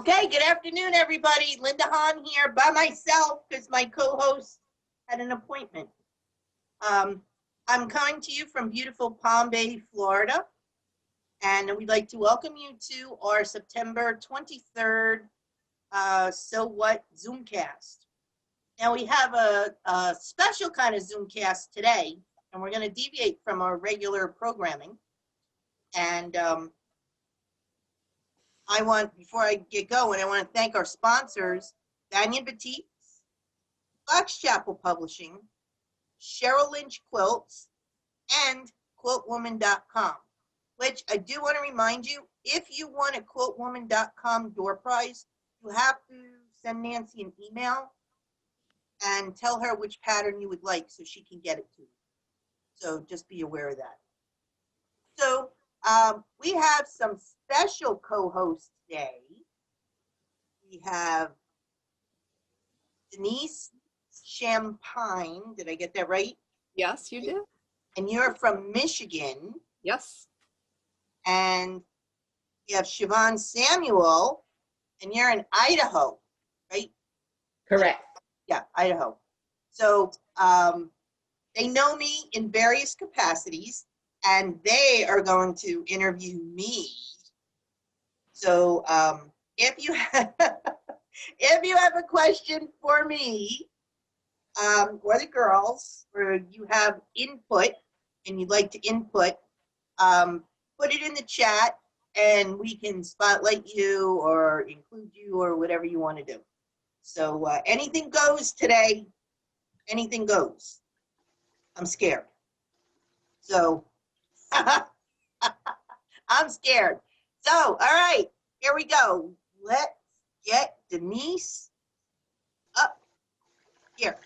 Okay, good afternoon, everybody. Linda Hahn here by myself because my co-host had an appointment. I'm coming to you from beautiful Palm Bay, Florida, and we'd like to welcome you to our September 23rd Sew What Zoomcast. Now we have a special kind of Zoomcast today, and we're going to deviate from our programming. And before I get going, I want to thank our sponsors, Banyan Boutiques, Fox Chapel Publishing, Cheryl Lynch Quilts, and QuiltWoman.com, which I do want to remind you, if you want a QuiltWoman.com door prize, you have to send Nancy an email and tell her which pattern you would like so she can get it to you. So just be aware of that. So we have some special co-hosts today. We have Denise Champagne. Did I get that right? Yes, you did. And you're from Michigan. Yes. And you have Siobhan Samuel, and you're in Idaho, right? Correct. Yeah, Idaho. So they know me in various capacities, and they are going to interview me. So if you have, if you have a question for me or the girls, or you have input and you'd like to input, put it in the chat and we can spotlight you or include you or whatever you want to do. So anything goes today, anything goes. I'm scared. So I'm scared. So, all right, here we go. Let's get Denise up here.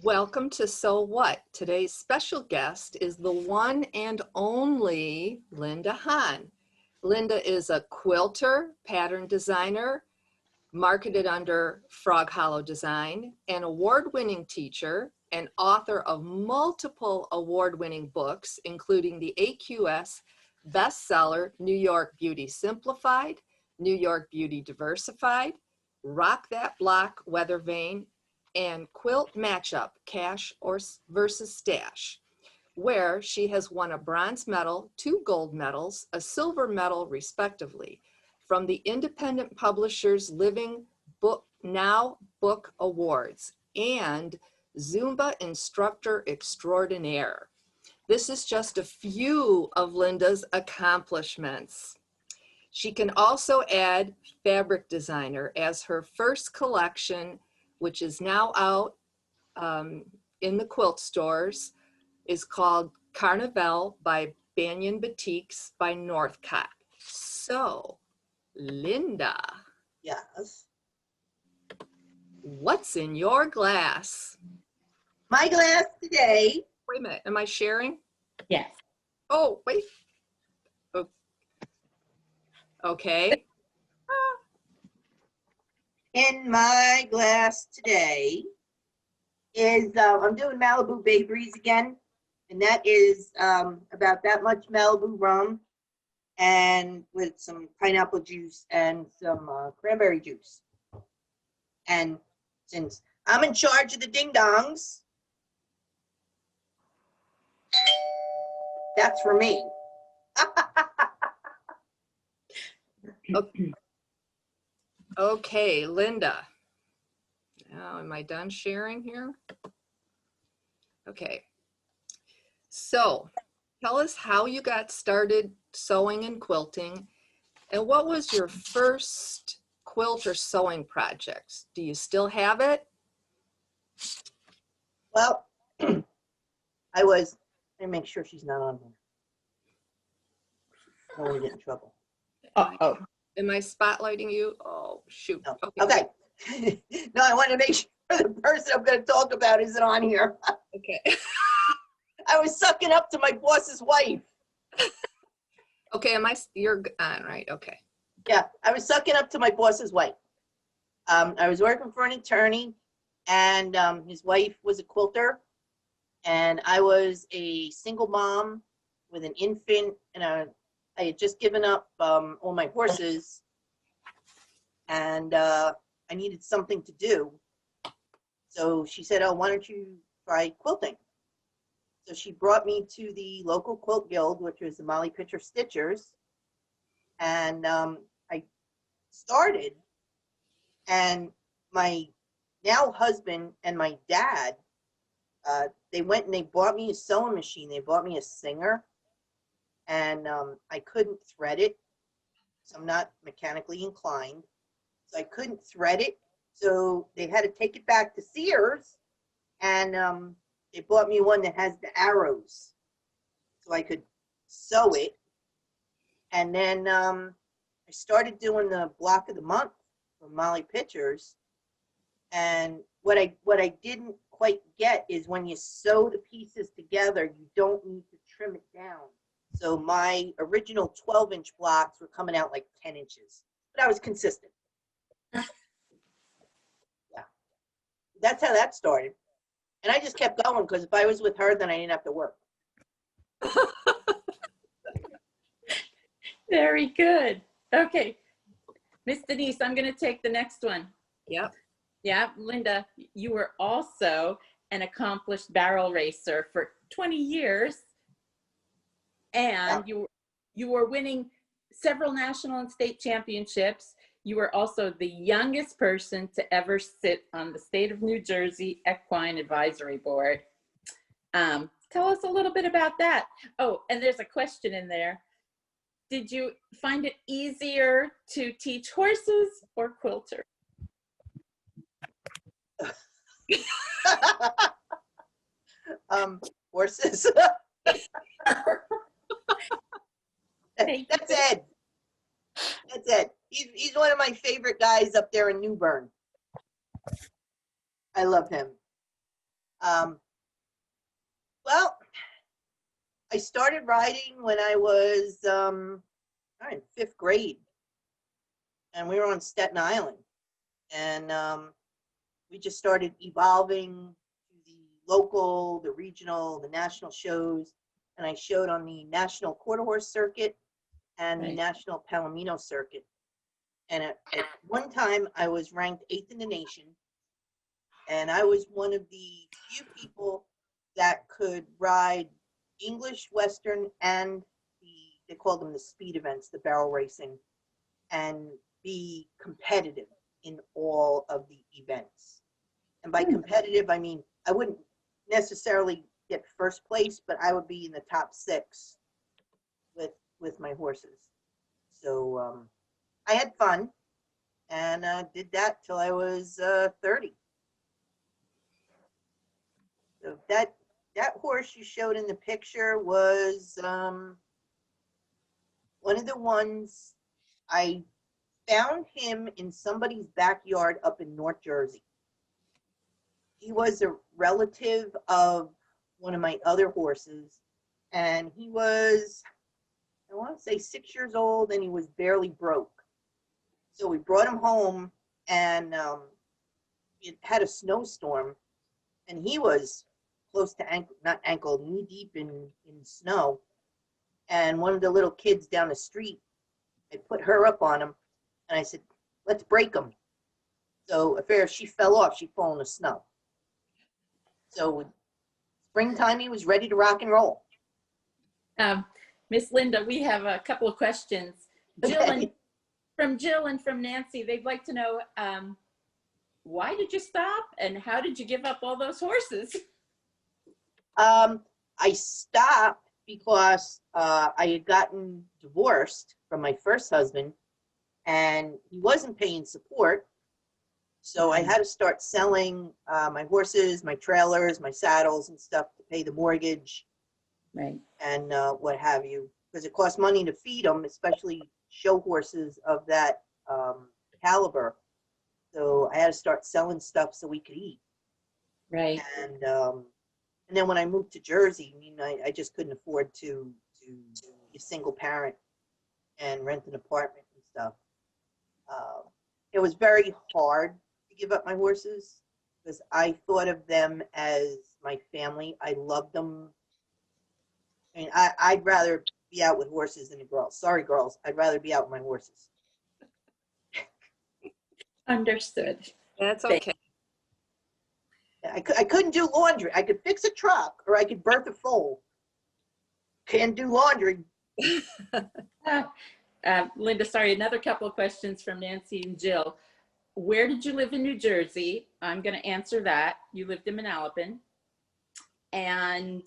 Welcome to So What. Today's special guest is the one and only Linda Hahn. Linda is a quilter, pattern designer, marketed under Frog Hollow Design, an award-winning teacher, and author of multiple award-winning books, including the AQS bestseller, New York Beauty Simplified, New York Beauty Diversified, Rock That Block, Weather Vane, and Quilt Matchup, Cash versus Stash, where she has won a bronze medal, 2 gold medals, a silver medal, respectively, from the Independent Publishers Living Book Awards and Zumba Instructor Extraordinaire. This is just a few of Linda's accomplishments. She can also add fabric designer as her first collection, which is now out in the quilt stores, is called Carnival by Banyan Boutiques by Northcott. So, Linda. Yes. What's in your glass? My glass today. Wait a minute, am I sharing? Yes. Oh, wait. Oh. Okay. In my glass today is, I'm doing Malibu Bay Breeze again, and that is about that much Malibu rum and with some pineapple juice and some cranberry juice. And since I'm in charge of the ding-dongs, that's for me. Okay, Linda. Now, am I done sharing here? Okay. So, tell us how you got started sewing and quilting, and what was your first quilt or sewing project? Do you still have it? Well, let me make sure she's not on here. I don't want to get in trouble. Uh-oh. Am I spotlighting you? Oh, shoot. No. Okay. No, I want to make sure the person I'm going to talk about isn't on here. Okay. I was sucking up to my boss's wife. Okay, you're on, right? Okay. Yeah, I was sucking up to my boss's wife. I was working for an attorney, and his wife was a quilter, and I was a single mom with an infant and a I had just given up all my horses, and I needed something to do. So she said, oh, why don't you try quilting? So she brought me to the local quilt guild, which was the Molly Pitcher Stitchers. And I started, and my now husband and my dad, they went and they bought me a sewing machine. They bought me a Singer, and I couldn't thread it. So I'm not mechanically inclined. So I couldn't thread it. So they had to take it back to Sears, and they bought me one that has the arrows so I could sew it. And then I started doing the block of the month for Molly Pitchers. And what I didn't quite get is when you sew the pieces together, you don't need to trim it down. So my original 12-inch blocks were coming out like 10 inches, but I was consistent. Yeah, that's how that started. And I just kept going because if I was with her, then I didn't have to work. Very good. Okay. Miss Denise, I'm going to take the next one. Yep. Yeah, Linda, you were also an accomplished barrel racer for 20 years. And you were winning several national and state championships. You were also the youngest person to ever sit on the state of New Jersey Equine Advisory Board. Tell us a little bit about that. Oh, and there's a question in there. Did you find it easier to teach horses or quilter? Horses. That's Ed. That's Ed. He's one of my favorite guys up there in New Bern. I love him. Well, I started riding when I was in 5th grade, and we were on Staten Island, and we just started evolving to the local, the regional, the national shows, and I showed on the National Quarter Horse Circuit and the National Palomino Circuit. And at one time, I was ranked 8th in the nation, and I was one of the few people that could ride English, Western, and they called them the speed events, the barrel racing, and be competitive in all of the events. And by competitive, I mean, I wouldn't necessarily get first place, but I would be in the top 6 with my horses. So I had fun, and did that till I was 30. So that horse you showed in the picture was one of the ones I found him in somebody's backyard up in North Jersey. He was a relative of one of my other horses, and he was, I want to say 6 years old, and he was barely broke. So we brought him home, and it had a snowstorm, and he was close to ankle, knee deep in snow. And one of the little kids down the street, I put her up on him, and I said, let's break him. So if she fell off, she'd fall in the snow. So springtime, he was ready to rock and roll. Miss Linda, we have a couple of questions. From Jill and from Nancy, they'd like to know, why did you stop and how did you give up all those horses? I stopped because I had gotten divorced from my first husband, and he wasn't paying support. So I had to start selling my horses, my trailers, my saddles and stuff to pay the mortgage, right, and what have you, because it costs money to feed them, especially show horses of that caliber. So I had to start selling stuff so we could eat. right. And then when I moved to Jersey, I mean, I just couldn't afford to be a single parent and rent an apartment and stuff. It was very hard to give up my horses because I thought of them as my family. I loved them. I mean, I'd rather be out with horses than the girls. Sorry, girls. I'd rather be out with my horses. Understood. That's okay. I couldn't do laundry. I could fix a truck or I could birth a foal. Can't do laundry. Linda, sorry, another couple of questions from Nancy and Jill. Where did you live in New Jersey? I'm going to answer that. You lived in Manalapan. And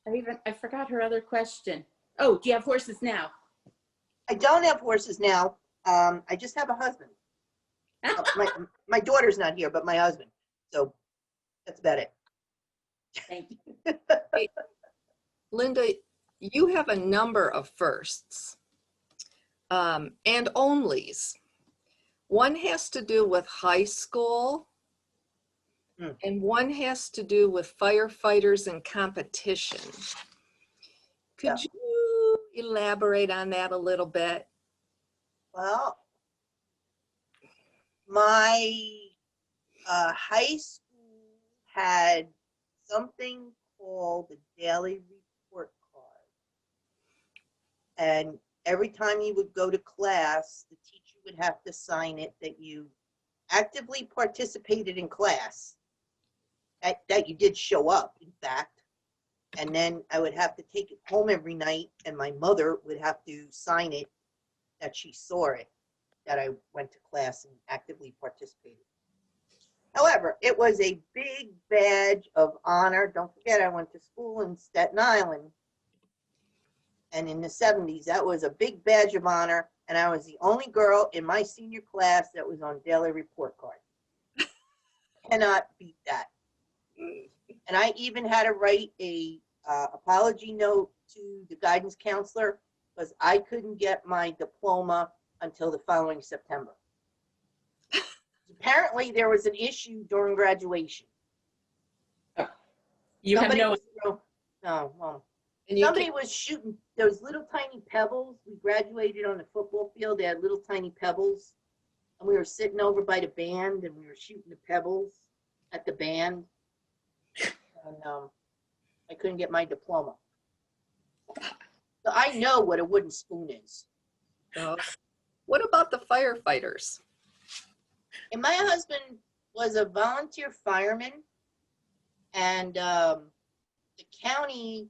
I forgot her other question. Oh, do you have horses now? I don't have horses now. I just have a husband. My daughter's not here, but my husband. So that's about it. Thank you. Hey, Linda, you have a number of firsts and onlys. One has to do with high school, and one has to do with firefighters and competition. Could you elaborate on that a little bit? Well, my high school had something called the daily report card. And every time you would go to class, the teacher would have to sign it that you actively participated in class, that you did show up, in fact. And then I would have to take it home every night, and my mother would have to sign it that she saw it, that I went to class and actively participated. However, it was a big badge of honor. Don't forget, I went to school in Staten Island. And in the 70s, that was a big badge of honor. And I was the only girl in my senior class that was on daily report card. Cannot beat that. And I even had to write a apology note to the guidance counselor because I couldn't get my diploma until the following September. Apparently, there was an issue during graduation. You Somebody have somebody was shooting those little tiny pebbles. We graduated on the football field. They had little tiny pebbles. And we were sitting over by the band and we were shooting the pebbles at the band. And I couldn't get my diploma. So I know what a wooden spoon is. What about the firefighters? And my husband was a volunteer fireman, and the county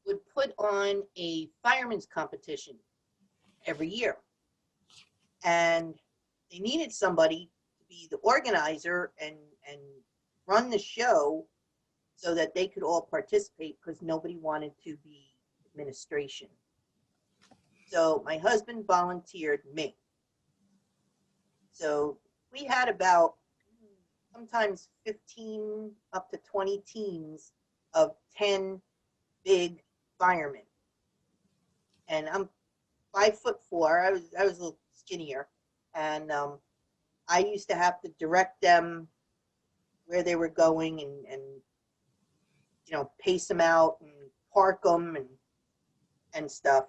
would put on a fireman's competition every year. And they needed somebody to be the organizer and run the show so that they could all participate because nobody wanted to be administration. So my husband volunteered me. So we had about sometimes 15 up to 20 teams of 10 big firemen. And I'm 5'4". I was a little skinnier. And I used to have to direct them where they were going and you know, pace them out and park them and stuff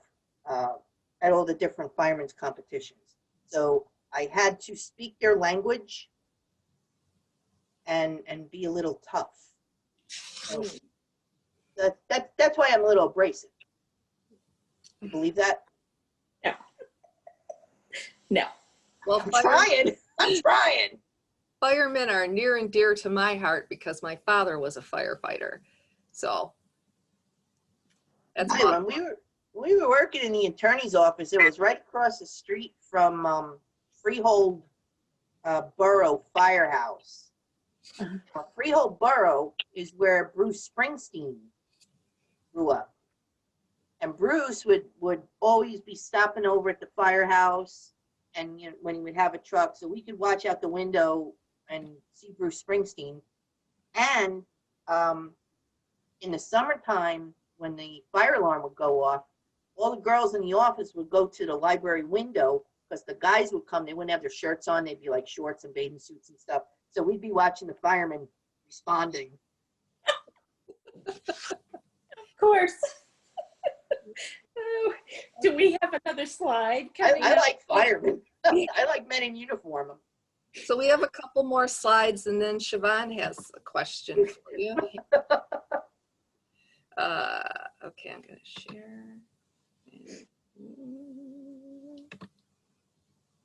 at all the different firemen's competitions. So I had to speak their language and be a little tough. So that's why I'm a little abrasive. You believe that? No. No. Well, I'm trying. Firemen are near and dear to my heart because my father was a firefighter. So that's When we were working in the attorney's office, it was right across the street from Freehold Borough Firehouse. Freehold Borough is where Bruce Springsteen grew up. And Bruce would always be stopping over at the firehouse, and you know, when he would have a truck, so we could watch out the window and see Bruce Springsteen. And in the summertime, when the fire alarm would go off, all the girls in the office would go to the library window because the guys would come. They wouldn't have their shirts on. They'd be like shorts and bathing suits and stuff. So we'd be watching the firemen responding. Of course. Oh, do we have another slide? I like firemen. I like men in uniform. So we have a couple more slides, and then Siobhan has a question for you. Okay, I'm gonna share.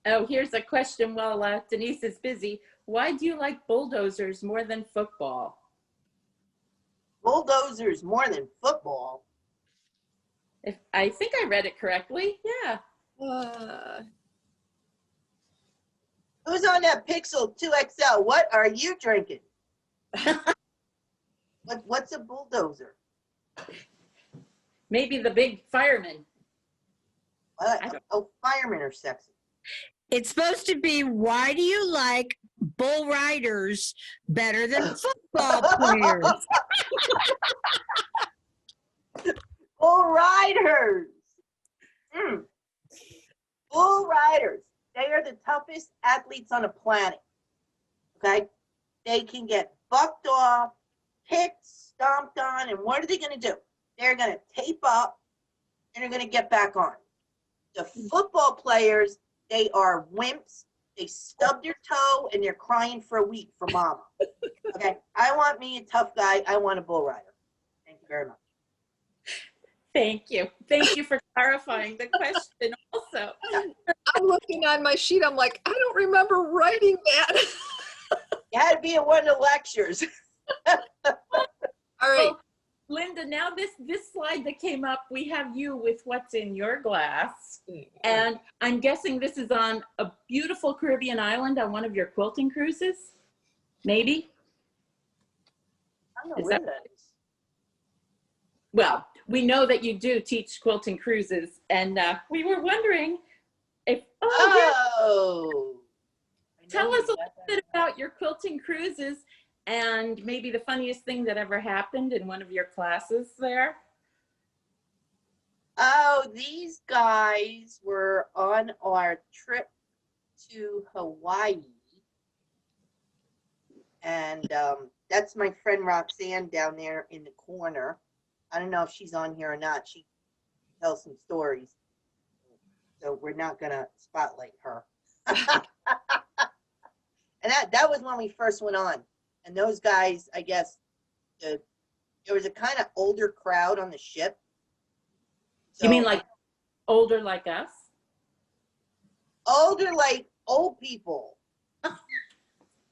Oh, here's a question while Denise is busy. Why do you like bulldozers more than football? Bulldozers more than football. If I think I read it correctly, yeah. Who's on that Pixel 2 XL? What are you drinking? What's a bulldozer? Maybe the big fireman. Oh, firemen are sexy. It's supposed to be, why do you like bull riders better than football players? Bull riders. Bull riders. They are the toughest athletes on the planet. Okay? They can get bucked off, kicked, stomped on, and what are they going to do? They're going to tape up and they're going to get back on. The football players, they are wimps. They stub their toe and they're crying for a week for mama. Okay? I want me a tough guy. I want a bull rider. Thank you very much. Thank you. Thank you for clarifying the question also. I'm looking on my sheet. I'm like, I don't remember writing that. You had to be in one of the lectures. All right. Well, Linda, now this slide that came up, we have you with what's in your glass. And I'm guessing this is on a beautiful Caribbean island on one of your quilting cruises? Maybe? I don't know where that is. Well, we know that you do teach quilting cruises, and we were wondering if, tell us a little bit about your quilting cruises and maybe the funniest thing that ever happened in one of your classes there. Oh, these guys were on our trip to Hawaii. And that's my friend Roxanne down there in the corner. I don't know if she's on here or not. She tells some stories. So we're not going to spotlight her. And that was when we first went on. And those guys, I guess, there was a kind of older crowd on the ship. So, You mean like older like us? older like old people.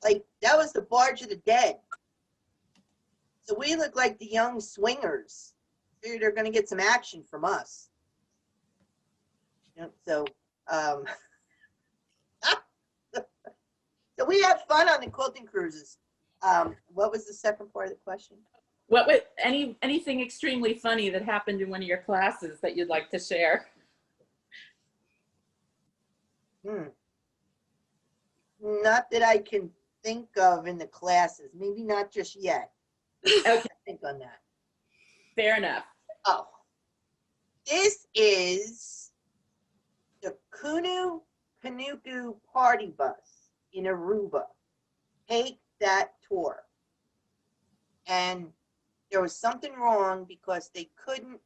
Like that was the barge of the dead. So we look like the young swingers. Figured they're going to get some action from us. You know, so so we had fun on the quilting cruises. What was the second part of the question? What would anything extremely funny that happened in one of your classes that you'd like to share? Not that I can think of in the classes. Maybe not just yet. Okay, Think on that. fair enough. Oh, this is the Kunu Kanuku party bus in Aruba. Take that tour. And there was something wrong because they couldn't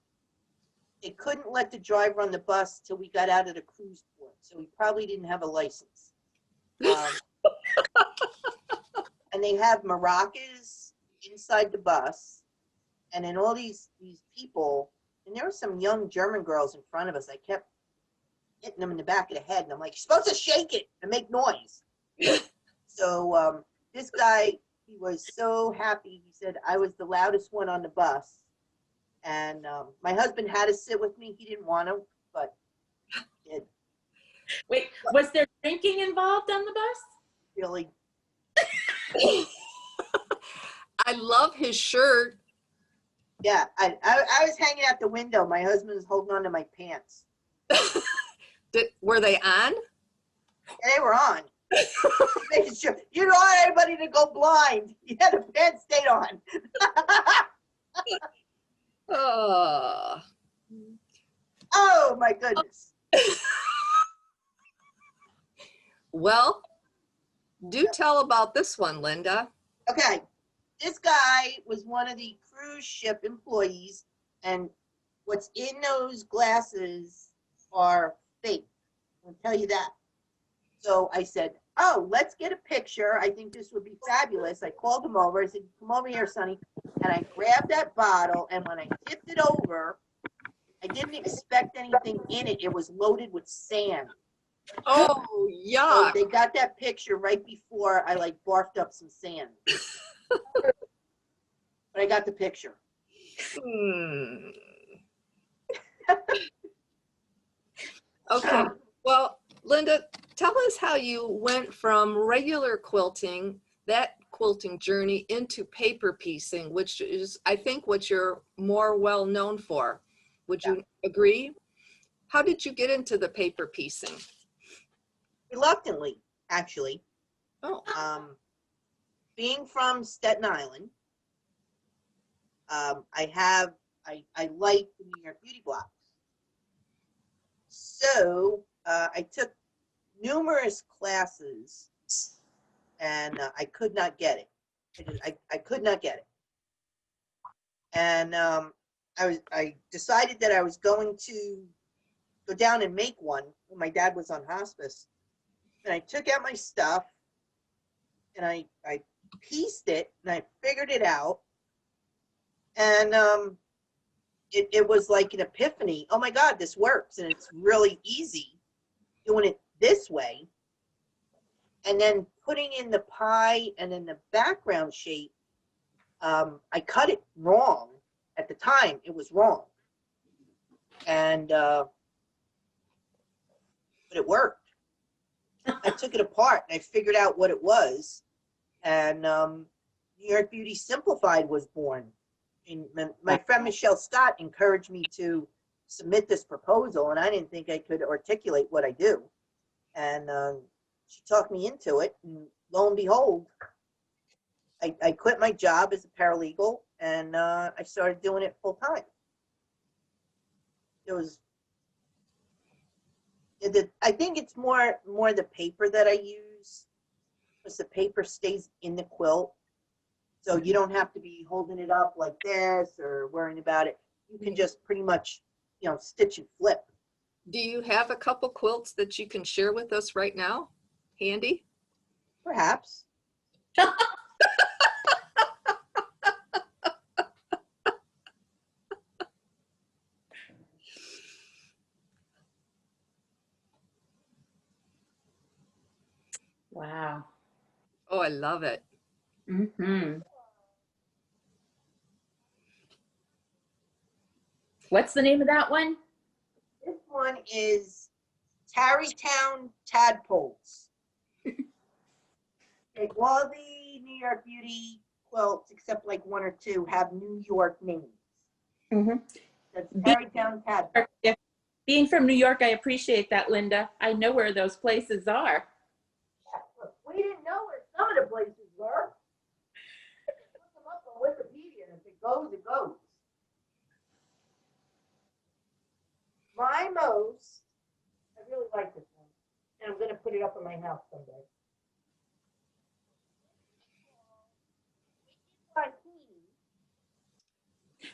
let the driver on the bus till we got out of the cruise port. So he probably didn't have a license. And they have maracas inside the bus. And then all these people, and there were some young German girls in front of us. I kept hitting them in the back of the head. And I'm like, you're supposed to shake it and make noise. So this guy, he was so happy. He said, I was the loudest one on the bus. And my husband had to sit with me. He didn't want to, but he did. Wait, was there drinking involved on the bus? Really. I love his shirt. Yeah, I was hanging out the window. My husband was holding on to my pants. Were they on? And they were on. Making sure you don't want anybody to go blind. Yeah, the pants stayed on. Oh my goodness. Well, do tell about this one, Linda. Okay, this guy was one of the cruise ship employees, and what's in those glasses are fake. I'll tell you that. So I said, oh, let's get a picture. I think this would be fabulous. I called him over. I said, come over here, Sonny. And I grabbed that bottle, and when I tipped it over, I didn't expect anything in it. It was loaded with sand. Oh, So yuck. they got that picture right before I like barfed up some sand. But I got the picture. Hmm. Okay. Well, Linda, tell us how you went from regular quilting, that quilting journey, into paper piecing, which is, I think, what you're more well known for. Would you agree? How did you get into the paper piecing? Reluctantly, actually. Oh, Being from Staten Island, I like the New York beauty blocks. So I took numerous classes, and I could not get it. I could not get it. And I decided that I was going to go down and make one when my dad was on hospice. And I took out my stuff, and I pieced it, and I figured it out. And it was like an epiphany. Oh my God, this works, and it's really easy doing it this way. And then putting in the pie and in the background shape, I cut it wrong. At the time, it was wrong. And, but it worked. I took it apart, and I figured out what it was. And New York Beauty Simplified was born. And my friend Michelle Scott encouraged me to submit this proposal, and I didn't think I could articulate what I do. And she talked me into it, and lo and behold, I quit my job as a paralegal, and I started doing it full time. It was, I think it's more the paper that I use, because the paper stays in the quilt. So you don't have to be holding it up like this or worrying about it. You can just pretty much, stitch and flip. do you have a couple quilts that you can share with us right now? Handy? Perhaps. Wow. Oh, I love it. Mm-hmm. What's the name of that one? This one is Tarrytown Tadpoles. Okay, all the New York Beauty quilts, except like one or two, have New York names. Mm-hmm. That's Tarrytown Tadpoles. Yeah. Being from New York, I appreciate that, Linda. I know where those places are. Look, we didn't know where some of the places were. Look them up on Wikipedia, and if it goes, it goes. My most, I really like this one, and I'm going to put it up in my house someday.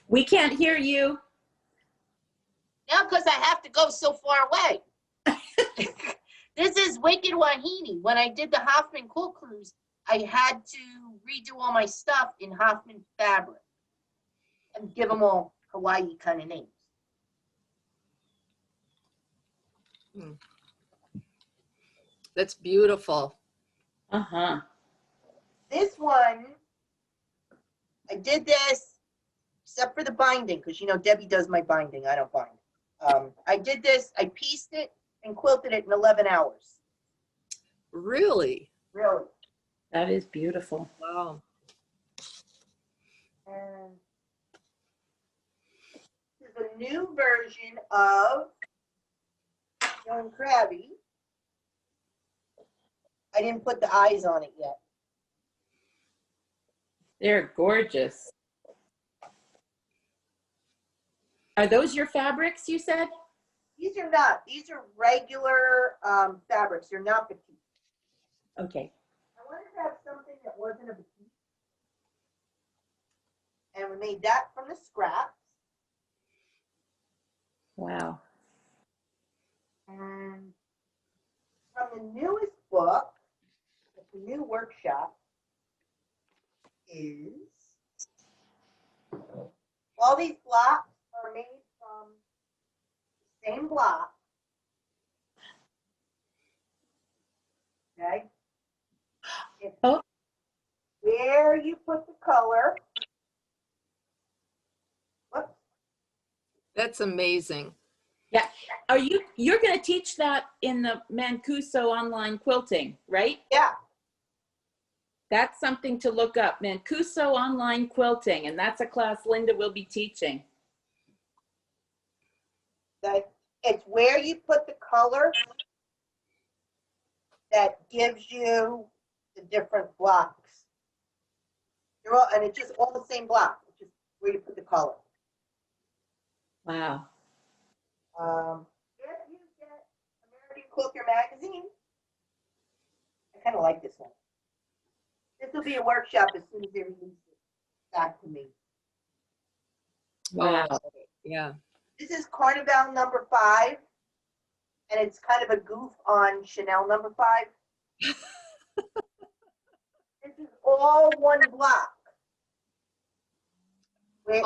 We can't hear you. Now, because I have to go so far away. This is Wicked Wahine. When I did the Hoffman Cool Cruise, I had to redo all my stuff in Hoffman fabric and give them all Hawaii kind of names. That's beautiful. Uh-huh. This one, I did this, except for the binding, because, Debbie does my binding. I don't bind. I did this, I pieced it and quilted it in 11 hours. Really? Really. That is beautiful. Wow. And this is a new version of Joan Krabby. I didn't put the eyes on it yet. They're gorgeous. Are those your fabrics, you said? These are not. These are regular fabrics. They're not petite. Okay. I wanted to have something that wasn't a petite. And we made that from the scraps. Wow. And from the newest book, the new workshop is all these blocks are made from the same block. Okay. It's Oh. where you put the color. Whoops. That's amazing. Yeah. You're going to teach that in the Mancuso online quilting, right? Yeah. That's something to look up, Mancuso online quilting, and that's a class Linda will be teaching. It's where you put the color that gives you the different blocks. They're all, and it's just all the same block. It's just where you put the color. Wow. If you get American Quilter magazine, I kind of like this one. This will be a workshop as soon as they release it back to me. Wow. Yeah. This is Carnival number 5, and it's kind of a goof on Chanel number 5. This is all one block. Where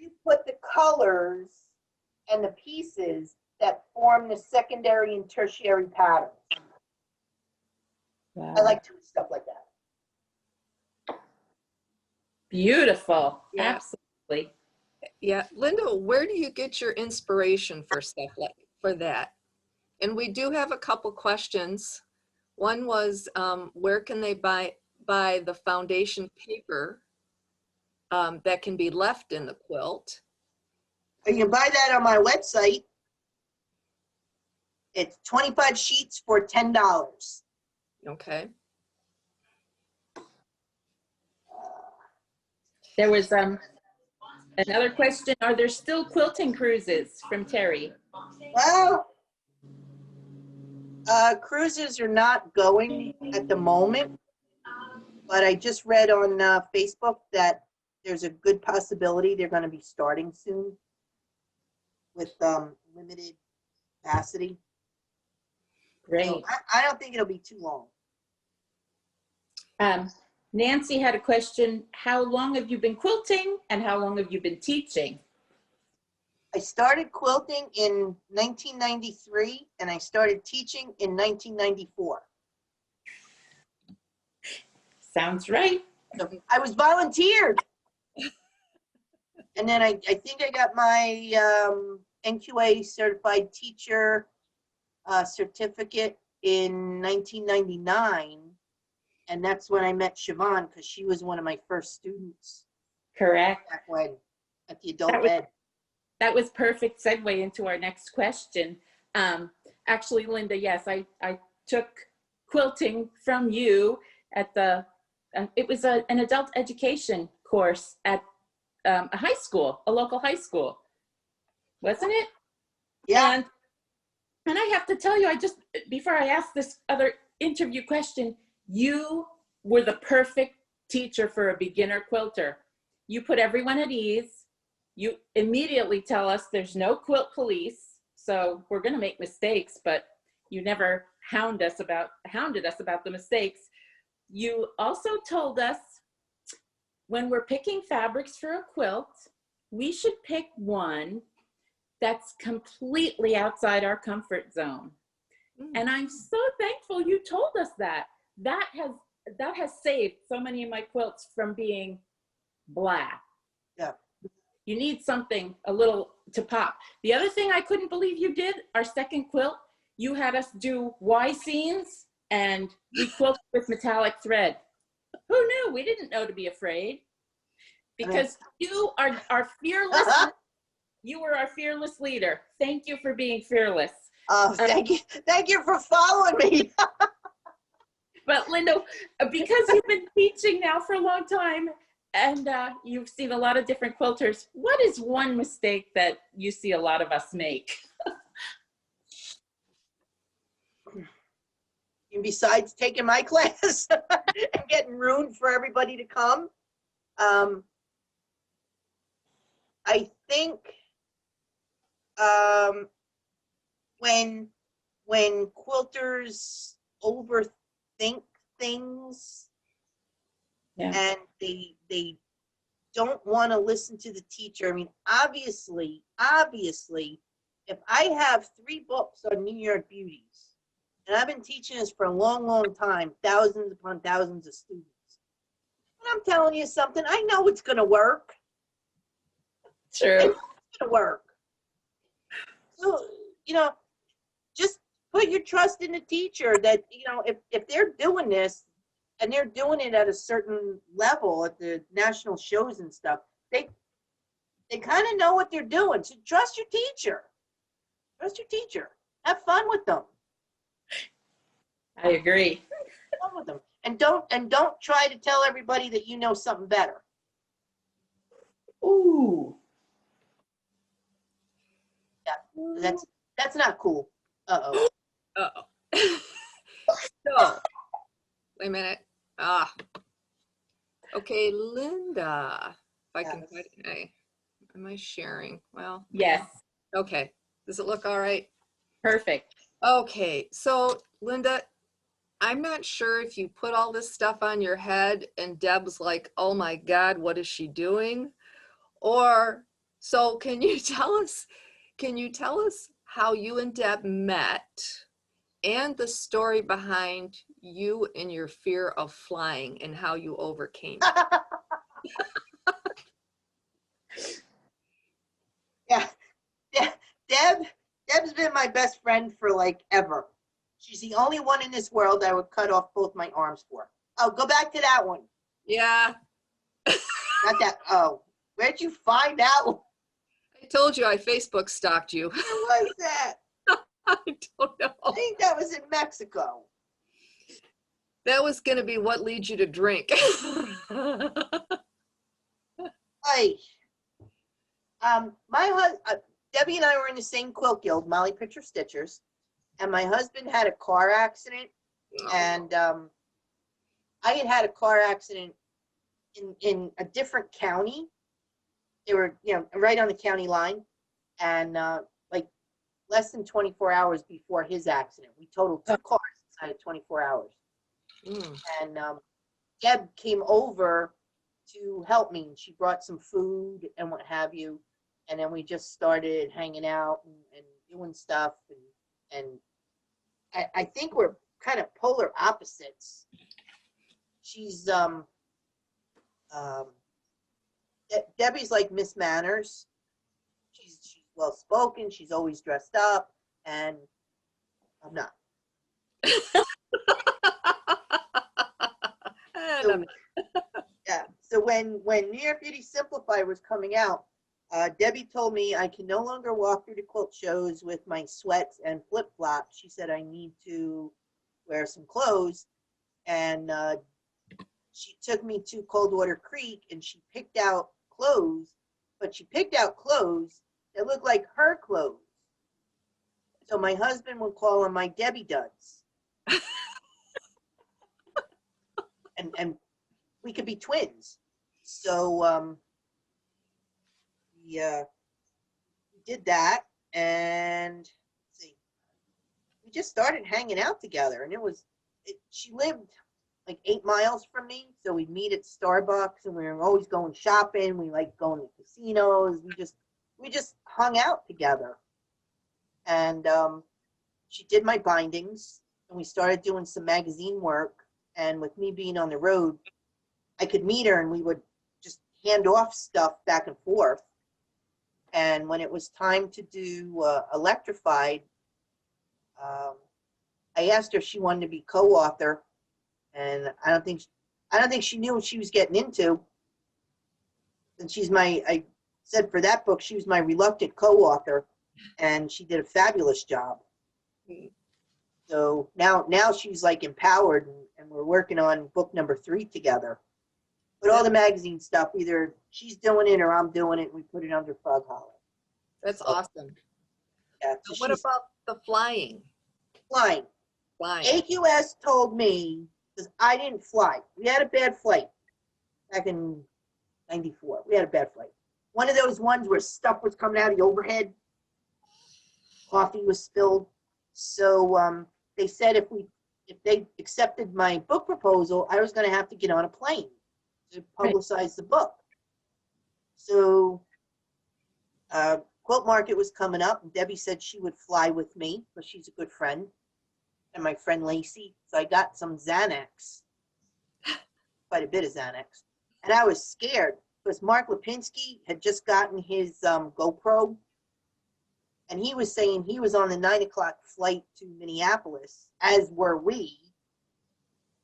you put the colors and the pieces that form the secondary and tertiary patterns. Wow. I like doing stuff like that. Beautiful. Yeah. Absolutely. Yeah. Linda, where do you get your inspiration for stuff like for that? And we do have a couple questions. One was, where can they buy the foundation paper that can be left in the quilt? You can buy that on my website. It's 25 sheets for $10. Okay. There was another question. Are there still quilting cruises from Terry? Well, cruises are not going at the moment, but I just read on Facebook that there's a good possibility they're going to be starting soon with limited capacity. Great. So I don't think it'll be too long. Nancy had a question. How long have you been quilting and how long have you been teaching? I started quilting in 1993 and I started teaching in 1994. Sounds right. So I was volunteered. And then I think I got my NQA certified teacher certificate in 1999. And that's when I met Siobhan, because she was one of my first students. Correct. Back when, at the adult ed. That was perfect segue into our next question. Actually, Linda, yes, I took quilting from you at the, it was an adult education course at a high school, a local high school, wasn't it? Yeah. And I have to tell you, before I ask this other interview question, you were the perfect teacher for a beginner quilter. You put everyone at ease. You immediately tell us there's no quilt police, so we're going to make mistakes, but you never hounded us about the mistakes. You also told us when we're picking fabrics for a quilt, we should pick one that's completely outside our comfort zone. And I'm so thankful you told us that. That has saved so many of my quilts from being blah. Yeah. You need something a little to pop. The other thing I couldn't believe you did, our second quilt, you had us do Y seams and we quilted with metallic thread. Who knew? We didn't know to be afraid. Because you are our fearless, you were our fearless leader. Thank you for being fearless. Oh, thank you. Thank you for following me. But Linda, because you've been teaching now for a long time and you've seen a lot of different quilters, what is one mistake that you see a lot of us make? And besides taking my class and getting room for everybody to come, I think when quilters overthink things Yeah. and they don't want to listen to the teacher. I mean, obviously, if I have 3 books on New York beauties, and I've been teaching this for a long, long time, thousands upon thousands of students, and I'm telling you something, I know it's going to work. True. It's going to work. So, just put your trust in the teacher that, if they're doing this and they're doing it at a certain level at the national shows and stuff, they kind of know what they're doing. So trust your teacher. Trust your teacher. Have fun with them. I agree. Have fun with them. And don't try to tell everybody that you know something better. Ooh. That's not cool. Uh-oh. Uh-oh. So, wait a minute. Okay, Linda. If I can, Yes. am I sharing? Well, Yes. okay. Does it look all right? Perfect. Okay, so Linda, I'm not sure if you put all this stuff on your head and Deb's like, oh my God, what is she doing? Or, so can you tell us how you and Deb met and the story behind you and your fear of flying and how you overcame it? Yeah. Deb's been my best friend for like ever. She's the only one in this world I would cut off both my arms for. Oh, go back to that one. Yeah, Not that. Oh, where'd you find that one? I told you I Facebook stalked you. Where was that? I don't know. I think that was in Mexico. That was going to be what leads you to drink. Hey, my husband, Debbie and I were in the same quilt guild, Molly Pitcher Stitchers, and my husband had a car accident, and I had a car accident in a different county. They were, right on the county line, and like less than 24 hours before his accident, we totaled 2 cars inside of 24 hours. And Deb came over to help me. She brought some food and what have you, and then we just started hanging out and doing stuff. And I think we're kind of polar opposites. She's Debbie's like Miss Manners. She's well spoken. She's always dressed up, and I'm not. So, yeah. So when New York Beauty Simplified was coming out, Debbie told me I can no longer walk through the quilt shows with my sweats and flip flops. She said I need to wear some clothes, and she took me to Coldwater Creek and she picked out clothes, but she picked out clothes that looked like her clothes. So my husband would call them my Debbie Duds. and we could be twins. So we did that, and let's see, we just started hanging out together, and she lived like 8 miles from me, so we'd meet at Starbucks, and we were always going shopping. We liked going to casinos. We just hung out together, and she did my bindings, and we started doing some magazine work. And with me being on the road, I could meet her, and we would just hand off stuff back and forth. And when it was time to do Electrified, I asked her if she wanted to be co-author, and I don't think she knew what she was getting into. And I said for that book, she was my reluctant co-author, and she did a fabulous job. So now she's like empowered, and we're working on book number 3 together. But all the magazine stuff, either she's doing it or I'm doing it, and we put it under Frog Hollow. That's awesome. Yeah. So what about the flying? Flying? AQS told me, because I didn't fly. We had a bad flight back in '94. We had a bad flight. One of those ones where stuff was coming out of the overhead. Coffee was spilled. So they said if we if they accepted my book proposal, I was going to have to get on a plane to publicize the book. So Quilt Market was coming up, and Debbie said she would fly with me, but she's a good friend, and my friend Lacey. So I got some Xanax, quite a bit of Xanax, and I was scared because Mark Lipinski had just gotten his GoPro, and he was saying he was on the 9 o'clock flight to Minneapolis, as were we.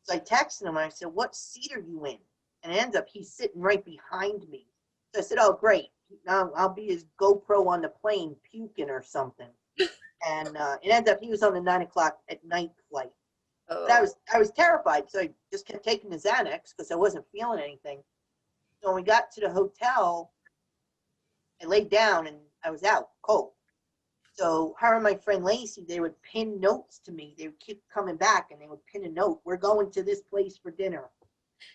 So I texted him, and I said, what seat are you in? And it ends up he's sitting right behind me. So I said, oh, great. Now I'll be his GoPro on the plane puking or something. And it ends up he was on the 9 o'clock at night flight. Oh. But I was terrified, so I just kept taking the Xanax because I wasn't feeling anything. So when we got to the hotel, I laid down and I was out cold. So her and my friend Lacey, they would pin notes to me. They would keep coming back and they would pin a note. We're going to this place for dinner.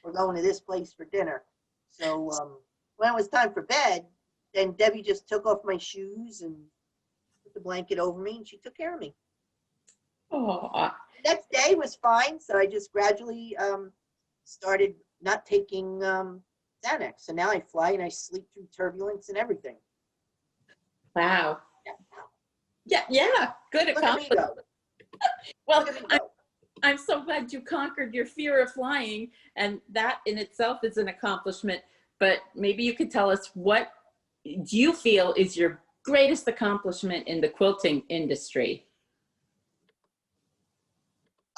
We're going to this place for dinner. So when it was time for bed, then Debbie just took off my shoes and put the blanket over me, and she took care of me. Oh, The next day was fine, so I just gradually started not taking Xanax. So now I fly and I sleep through turbulence and everything. wow. Yeah. Yeah. Good Look at me accomplishment. go. Well, Look at me go. I'm so glad you conquered your fear of flying, and that in itself is an accomplishment. But maybe you could tell us, what do you feel is your greatest accomplishment in the quilting industry?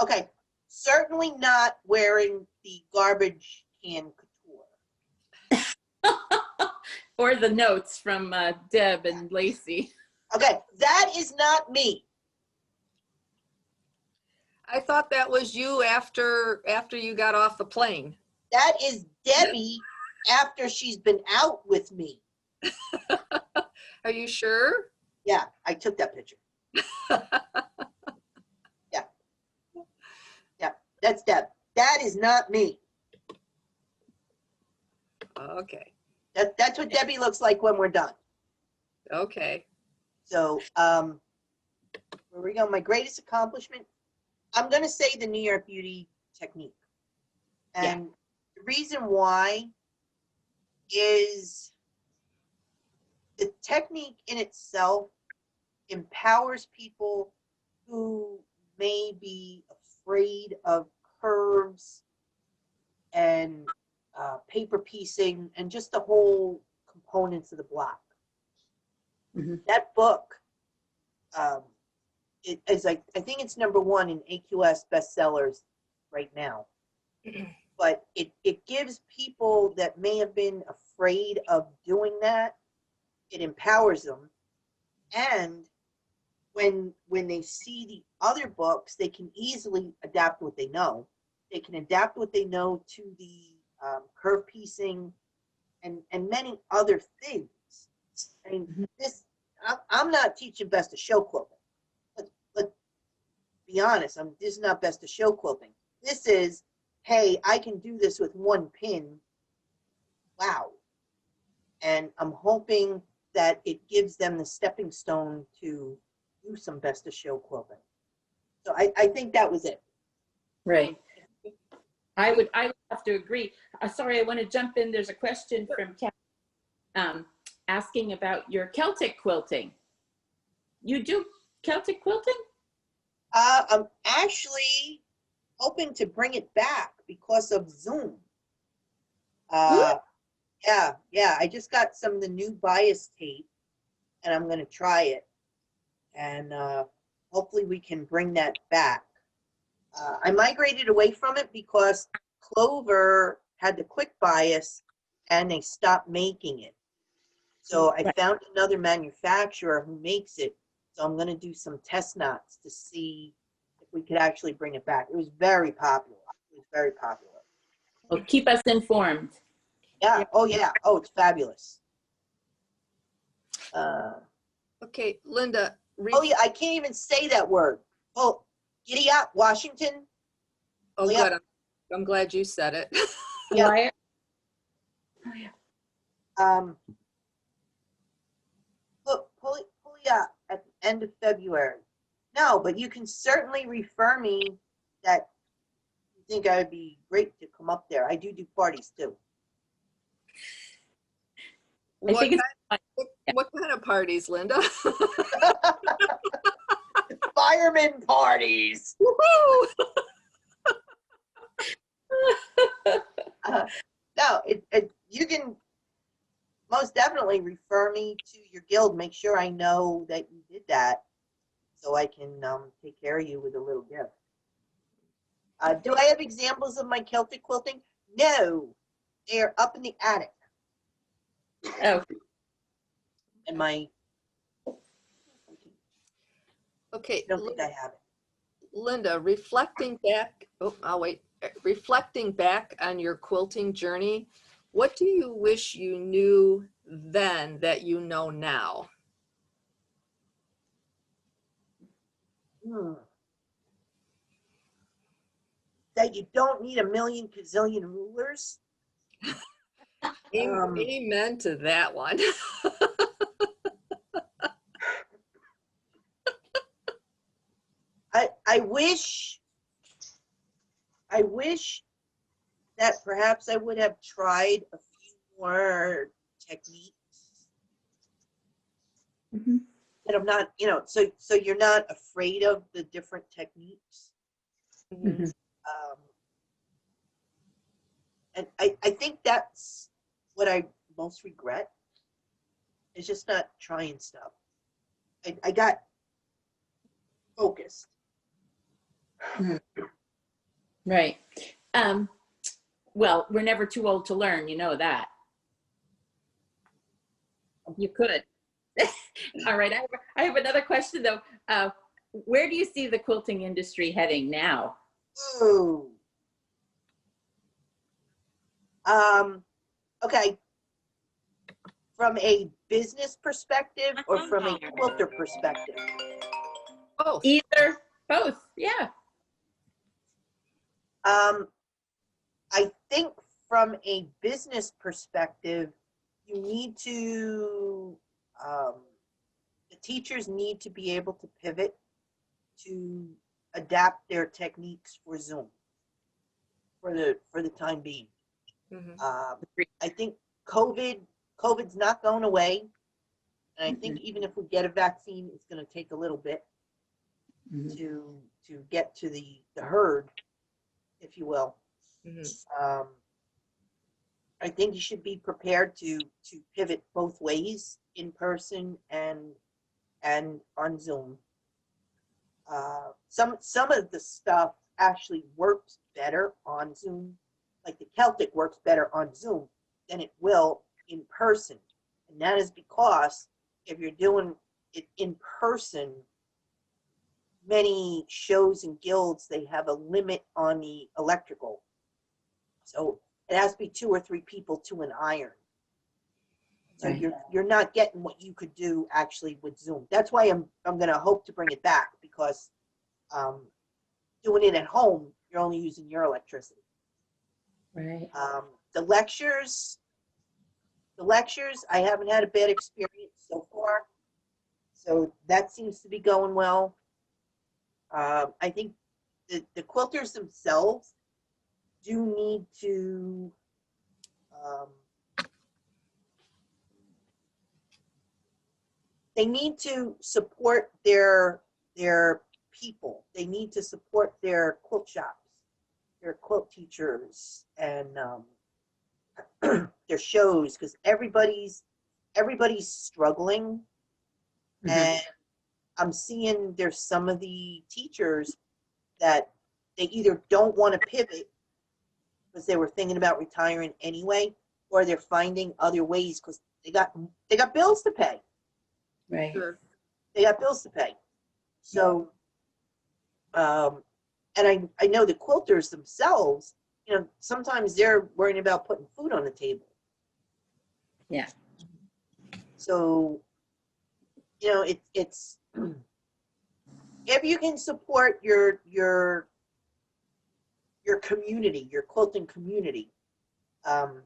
Okay, certainly not wearing the garbage can couture. Or the notes from Deb and Lacey. Okay, that is not me. I thought that was you after you got off the plane. That is Debbie after she's been out with me. Are you sure? Yeah, I took that picture. Yeah, that's Deb. That is not me. Okay. That's what Debbie looks like when we're done. Okay. So, where we go, my greatest accomplishment, I'm going to say the New York Beauty technique. And the reason why is the technique in itself empowers people who may be afraid of curves and paper piecing and just the whole components of the block. Mhm. That book, it is like, I think it's #1 in AQS bestsellers right now. But it gives people that may have been afraid of doing that, it empowers them. And when they see the other books, they can easily adapt what they know. They can adapt what they know to the curve piecing and many other things. I mean, I'm not teaching best of show quilting. Let's be honest. This is not best of show quilting. This is, hey, I can do this with one pin. Wow. And I'm hoping that it gives them the stepping stone to do some best of show quilting. So I think that was it. Right. I would have to agree. Sorry, I want to jump in. There's a question from Kat asking about your Celtic quilting. You do Celtic quilting? I'm actually hoping to bring it back because of Zoom. Yeah. I just got some of the new bias tape, and I'm going to try it. And hopefully we can bring that back. I migrated away from it because Clover had the quick bias and they stopped making it. So I found another manufacturer who makes it. So I'm going to do some test knots to see if we could actually bring it back. It was very popular. It was very popular. Well, keep us informed. Yeah. Oh, yeah. Oh, it's fabulous. Okay, Linda. Oh, yeah. I can't even say that word. Oh, giddy up, Washington. Oh, Yeah. good. I'm glad you said it. Yeah. Why- Pull ya at the end of February. No, but you can certainly refer me that you think I would be great to come up there. I do parties too. I What think it's what kind of parties, Linda? Fireman parties. Woohoo! No, you can most definitely refer me to your guild. Make sure I know that you did that, so I can take care of you with a little gift. Do I have examples of my Celtic quilting? No, they are up in the attic. oh, And my, I Okay, don't think I have it. Linda, reflecting back, oh, I'll wait. Reflecting back on your quilting journey, what do you wish you knew then that you know now? That you don't need a million gazillion rulers. Amen to that one. I wish that perhaps I would have tried a few more techniques. mhm. And I'm not, so you're not afraid of the different techniques. Mhm. And I think that's what I most regret, is just not trying stuff. I got focused. Right. Well, we're never too old to learn. You know that. You could. All right. I have another question though. Where do you see the quilting industry heading now? Ooh. Okay. From a business perspective or from a quilter perspective? Both. Either, both. Yeah. I think from a business perspective, you need to, the teachers need to be able to pivot to adapt their techniques for Zoom for the time being. Mhm. I think COVID's not going away. And I think even if we get a vaccine, it's going to take a little bit Mhm. to get to the herd, if you will. Mhm. I think you should be prepared to pivot both ways, in person and on Zoom. Some of the stuff actually works better on Zoom, like the Celtic works better on Zoom than it will in person, and that is because if you're doing it in person, many shows and guilds, they have a limit on the electrical, so it has to be 2 or 3 people to an iron. So Right. you're not getting what you could do actually with Zoom. That's why I'm going to hope to bring it back, because doing it at home, you're only using your electricity. Right. The lectures, I haven't had a bad experience so far. So that seems to be going well. I think the quilters themselves do need to they need to support their people. They need to support their quilt shops, their quilt teachers, and their shows, because everybody's struggling. Mhm. And I'm seeing there's some of the teachers that they either don't want to pivot because they were thinking about retiring anyway, or they're finding other ways because they got bills to pay. Right. Sure. They got bills to pay. So, and I know the quilters themselves, sometimes they're worrying about putting food on the table. Yeah. So, it's if you can support your community, your quilting community, and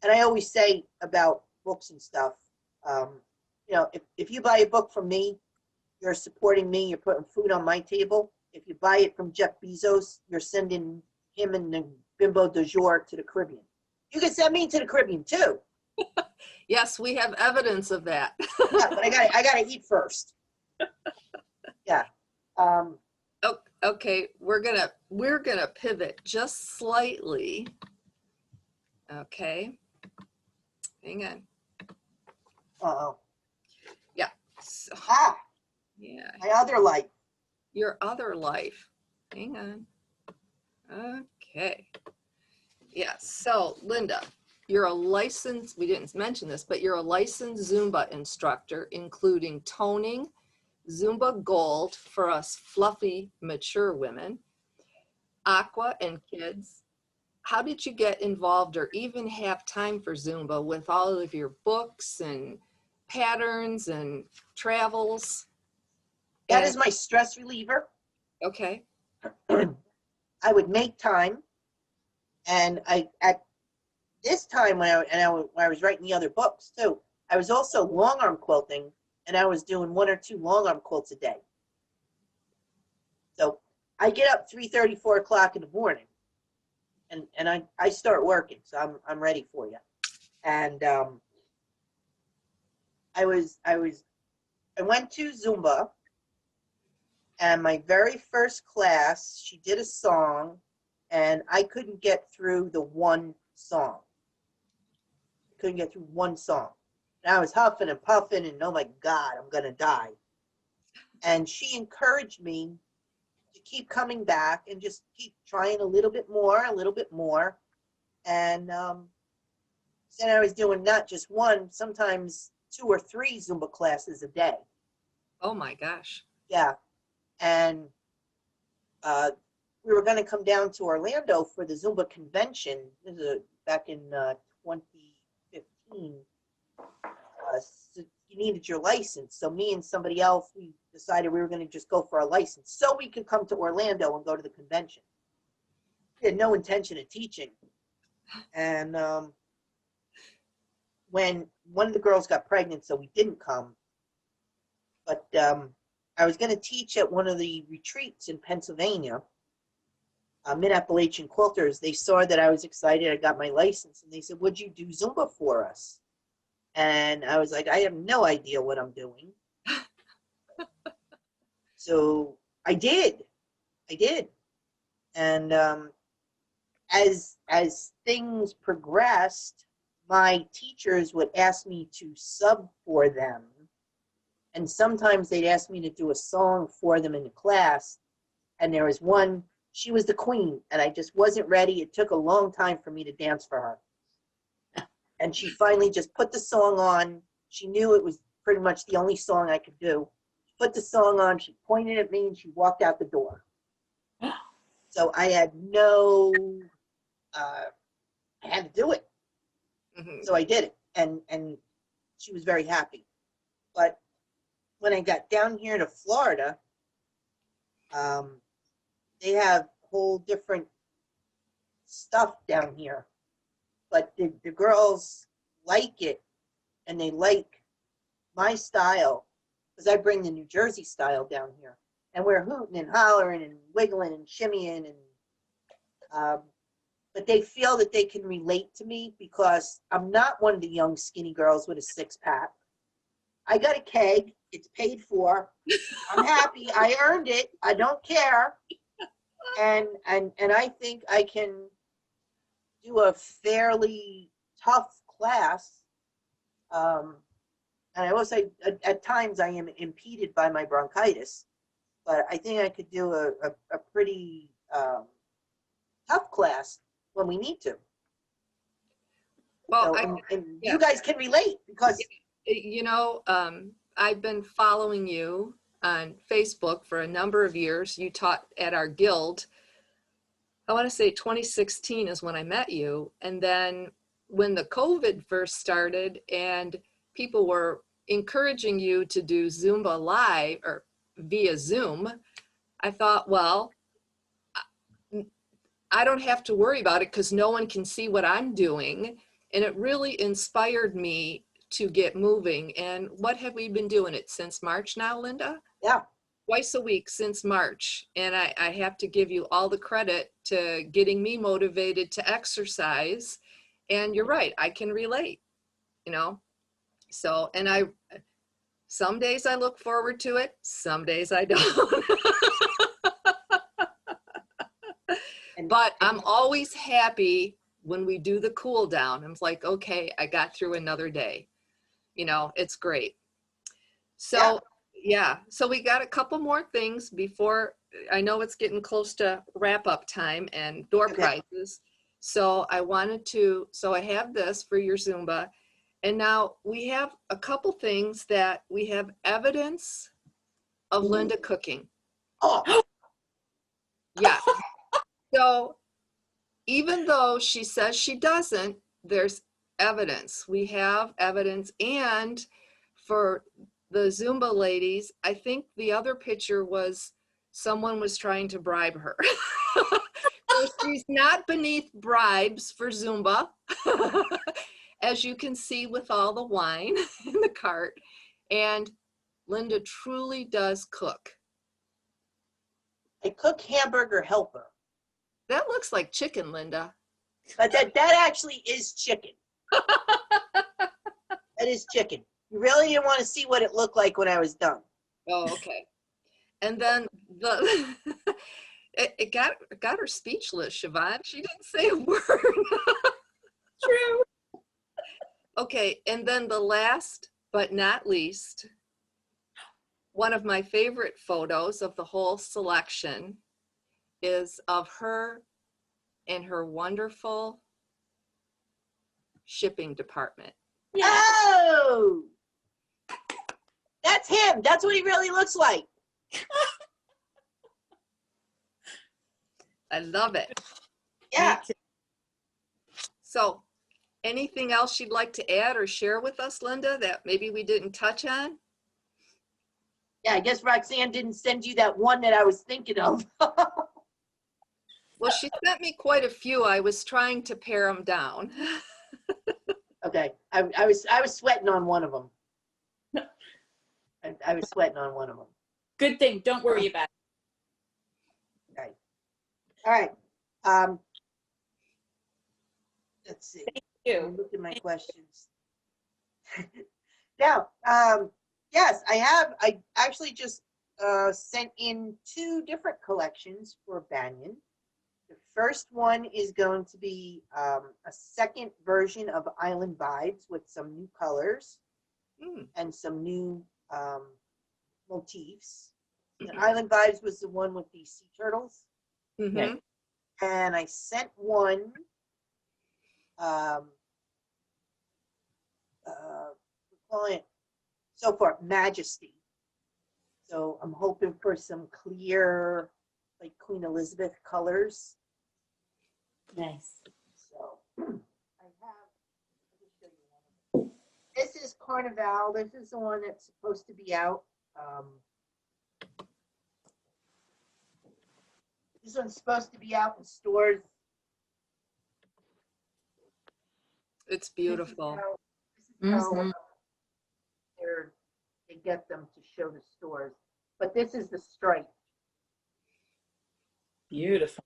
I always say about books and stuff, if you buy a book from me, you're supporting me, you're putting food on my table, if you buy it from Jeff Bezos, you're sending him and the bimbo du jour to the Caribbean. You can send me to the Caribbean too. Yes, we have evidence of that. Yeah, but I gotta eat first. Yeah. Okay, we're gonna pivot just slightly. Okay, hang on. Uh-oh. Yeah. So, Ah, yeah, my other life. your other life. Hang on. Okay. Yeah. So, Linda, you're a licensed. We didn't mention this, but you're a licensed Zumba instructor, including toning, Zumba Gold for us fluffy, mature women, Aqua and kids. How did you get involved or even have time for Zumba with all of your books and patterns and travels? That is my stress reliever. Okay. I would make time, and at this time when I was writing the other books too, I was also long arm quilting, and I was doing 1 or 2 long arm quilts a day. So I get up 3:30, 4 o'clock in the morning, and I start working. So I'm ready for you. And I went to Zumba, and my very first class, she did a song, and I couldn't get through the one song. Couldn't get through one song. And I was huffing and puffing, and oh my God, I'm gonna die. And she encouraged me to keep coming back and just keep trying a little bit more. And then I was doing not just one, sometimes 2 or 3 Zumba classes a day. Oh my gosh. Yeah. And we were going to come down to Orlando for the Zumba convention. This is back in 2015. So you needed your license. So me and somebody else, we decided we were going to just go for a license so we could come to Orlando and go to the convention. We had no intention of teaching. And when one of the girls got pregnant, so we didn't come. But I was going to teach at one of the retreats in Pennsylvania. Mid-Appalachian Quilters, they saw that I was excited. I got my license, and they said, would you do Zumba for us? And I was like, I have no idea what I'm doing. So I did. And as things progressed, my teachers would ask me to sub for them. And sometimes they'd ask me to do a song for them in the class. And there was one, she was the queen, and I just wasn't ready. It took a long time for me to dance for her. And she finally just put the song on. She knew it was pretty much the only song I could do. She put the song on, she pointed at me, and she walked out the door. So I had I had to do it. Mm-hmm. So I did it, and she was very happy. But when I got down here to Florida, they have whole different stuff down here. But the girls like it, and they like my style, because I bring the New Jersey style down here. And we're hooting and hollering and wiggling and shimmying. But they feel that they can relate to me because I'm not one of the young skinny girls with a 6-pack. I got a keg. It's paid for. I'm happy. I earned it. I don't care. And I think I can do a fairly tough class. And I will say at times I am impeded by my bronchitis, but I think I could do a pretty tough class when we need to. Well, So, and yeah. you guys can relate because You know, I've been following you on Facebook for a number of years. You taught at our guild. I want to say 2016 is when I met you. And then when the COVID first started and people were encouraging you to do Zumba live or via Zoom, I thought, well, I don't have to worry about it because no one can see what I'm doing. And it really inspired me to get moving. And what have we been doing it since March now, Linda? yeah. twice a week since March. And I have to give you all the credit to getting me motivated to exercise. And you're right, I can relate, you know? So, and some days I look forward to it, some days I don't. But I'm always happy when we do the cool down. I'm like, okay, I got through another day. You know, it's great. So, yeah, so we got a couple more things before, I know it's getting close to wrap up time and door prizes. So I have this for your Zumba. And now we have a couple things that we have evidence of Linda cooking. Oh, Yeah. So even though she says she doesn't, there's evidence. We have evidence. And for the Zumba ladies, I think the other picture was someone was trying to bribe her. So she's not beneath bribes for Zumba, as you can see with all the wine in the cart. And Linda truly does cook. I cook hamburger helper. That looks like chicken, Linda. But that actually is chicken. That is chicken. You really didn't want to see what it looked like when I was done. Oh, okay. And then it got her speechless, Siobhan. She didn't say a word. True. Okay, and then the last but not least, one of my favorite photos of the whole selection is of her and her wonderful shipping department. Yeah. Oh! That's him. That's what he really looks like. I love it. Yeah. So anything else you'd like to add or share with us, Linda, that maybe we didn't touch on? Yeah, I guess Roxanne didn't send you that one that I was thinking of. Well, she sent me quite a few. I was trying to pare them down. Okay, I was sweating on one of them. I was sweating on one of them. Good thing. Don't worry about it. Okay. All right. Let's see. You. Look at my questions. Now, yes, I actually just sent in 2 different collections for Banyan. The first one is going to be a second version of Island Vibes with some new colors and some new motifs. And Island Vibes was the one with the sea turtles. Mm-hmm. And I sent one we call it so far Majesty. So I'm hoping for some clear, like Queen Elizabeth colors. Nice. So I have, let me show you one of them. This is Carnival. This is the one that's supposed to be out. This one's supposed to be out in stores. It's beautiful. This is how they get them to show the stores. But this is the stripe. Beautiful.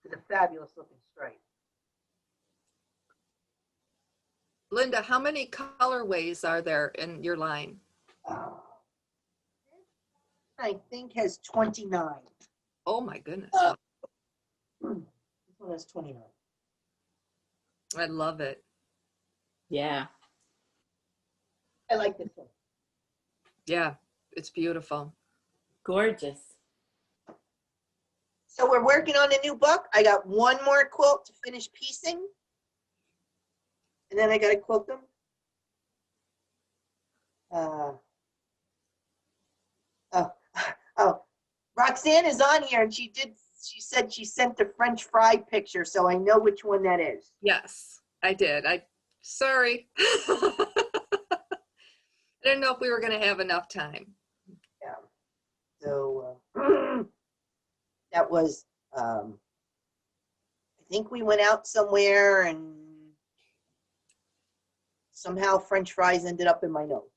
It's a fabulous looking stripe. Linda, how many colorways are there in your line? I think has 29. Oh my goodness. This one has 29. I love it. Yeah. I like this one. Yeah, it's beautiful. Gorgeous. So we're working on a new book. I got one more quilt to finish piecing. And then I got to quilt them. Oh, Roxanne is on here and she said she sent the French fry picture, so I know which one that is. Yes, I did. Sorry. I didn't know if we were going to have enough time. Yeah. So that was, I think we went out somewhere and somehow French fries ended up in my nose.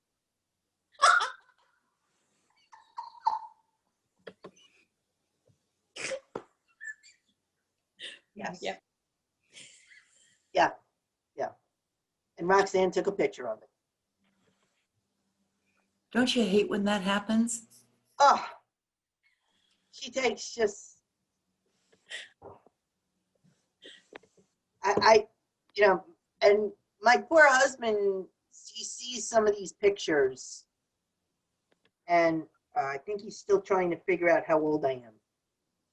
Yes. Yep. Yeah. Yeah. And Roxanne took a picture of it. Don't you hate when that happens? Oh, she takes just, you know, and my poor husband, he sees some of these pictures and I think he's still trying to figure out how old I am.